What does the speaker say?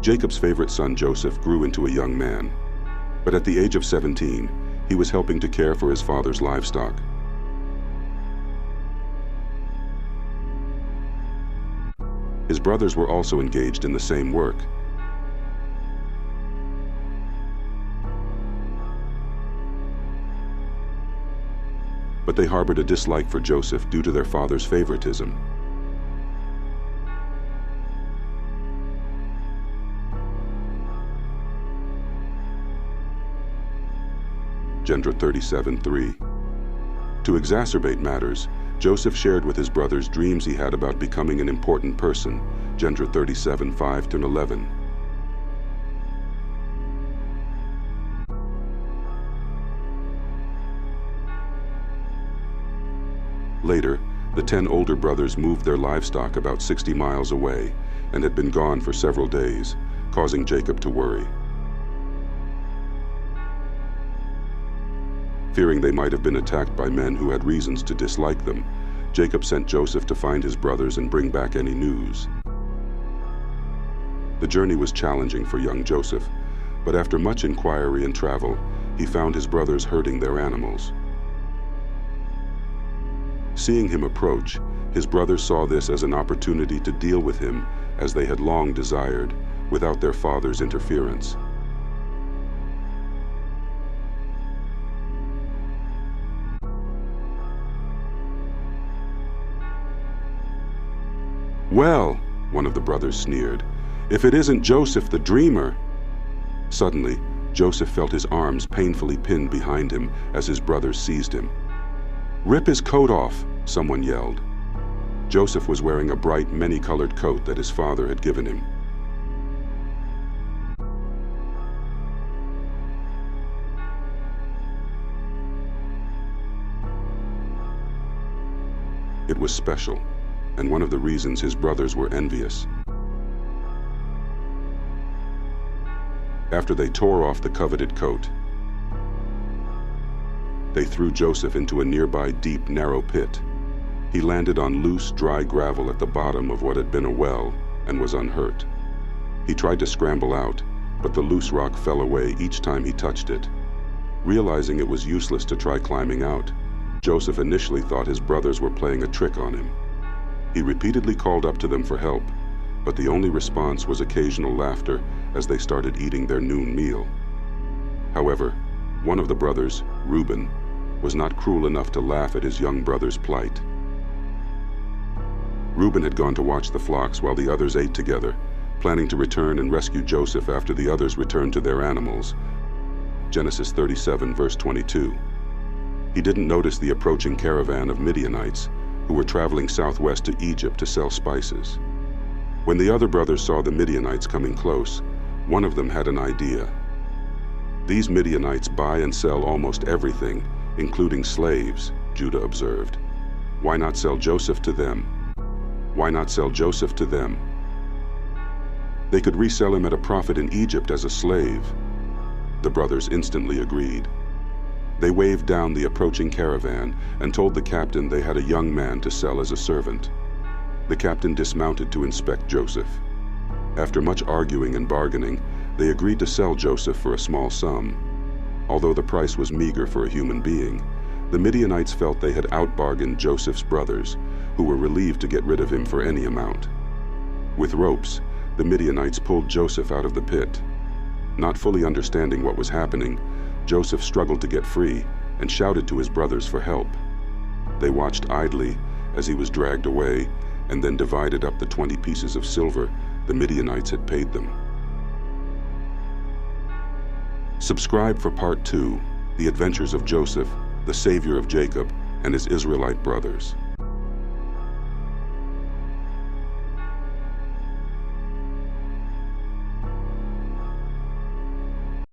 Jacob's favorite son Joseph grew into a young man, but at the age of 17, he was helping to care for his father's livestock. His brothers were also engaged in the same work. But they harbored a dislike for Joseph due to their father's favoritism. Gendra 37:3. To exacerbate matters, Joseph shared with his brothers dreams he had about becoming an important person. Gendra 37:5-11. Later, the 10 older brothers moved their livestock about 60 miles away and had been gone for several days, causing Jacob to worry. Fearing they might have been attacked by men who had reasons to dislike them, Jacob sent Joseph to find his brothers and bring back any news. The journey was challenging for young Joseph, but after much inquiry and travel, he found his brothers herding their animals. Seeing him approach, his brothers saw this as an opportunity to deal with him as they had long desired, without their father's interference. "Well," one of the brothers sneered, "if it isn't Joseph the dreamer." Suddenly, Joseph felt his arms painfully pinned behind him as his brothers seized him. "Rip his coat off," someone yelled. Joseph was wearing a bright, many-colored coat that his father had given him. It was special, and one of the reasons his brothers were envious. After they tore off the coveted coat, they threw Joseph into a nearby deep, narrow pit. He landed on loose, dry gravel at the bottom of what had been a well and was unhurt. He tried to scramble out, but the loose rock fell away each time he touched it. Realizing it was useless to try climbing out, Joseph initially thought his brothers were playing a trick on him. He repeatedly called up to them for help, but the only response was occasional laughter as they started eating their noon meal. However, one of the brothers, Reuben, was not cruel enough to laugh at his young brother's plight. Reuben had gone to watch the flocks while the others ate together, planning to return and rescue Joseph after the others returned to their animals. Genesis 37, verse 22. He didn't notice the approaching caravan of Midianites who were traveling southwest to Egypt to sell spices. When the other brothers saw the Midianites coming close, one of them had an idea. "These Midianites buy and sell almost everything, including slaves," Judah observed. "Why not sell Joseph to them? Why not sell Joseph to them? They could resell him at a profit in Egypt as a slave." The brothers instantly agreed. They waved down the approaching caravan and told the captain they had a young man to sell as a servant. The captain dismounted to inspect Joseph. After much arguing and bargaining, they agreed to sell Joseph for a small sum. Although the price was meager for a human being, the Midianites felt they had outbargained Joseph's brothers, who were relieved to get rid of him for any amount. With ropes, the Midianites pulled Joseph out of the pit. Not fully understanding what was happening, Joseph struggled to get free and shouted to his brothers for help. They watched idly as he was dragged away and then divided up the 20 pieces of silver the Midianites had paid them. Subscribe for Part 2, The Adventures of Joseph, the Savior of Jacob, and his Israelite brothers.